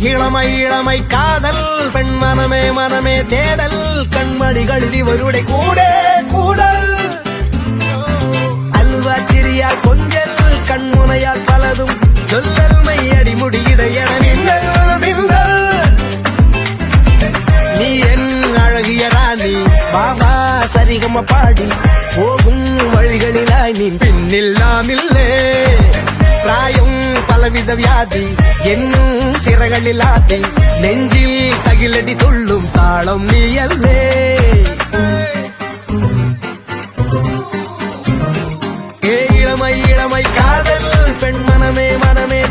இளமை இளமை காதல் பெண் மனமே மனமே தேடல் கண்மணிகள் இவருடைய கூட கூடல் அல்வா சிறியால் கொஞ்சல் கண்முனையால் பலதும் சொல்லல்மை அடிமுடியிடையன மின்னல் மின்னல் நீ என் அழகிய ராணி பாபா சரிகம பாடி போகும் வழிகளிலாய் நீ பின்னில் நாம் இல்லே பிராயம் பலவித வியாதி என்னும் சிறகளில் ஆதி நெஞ்சில் தகிலடி துள்ளும் தாளம் நீ அல்லே இளமை இளமை காதல் பெண் மனமே மனமே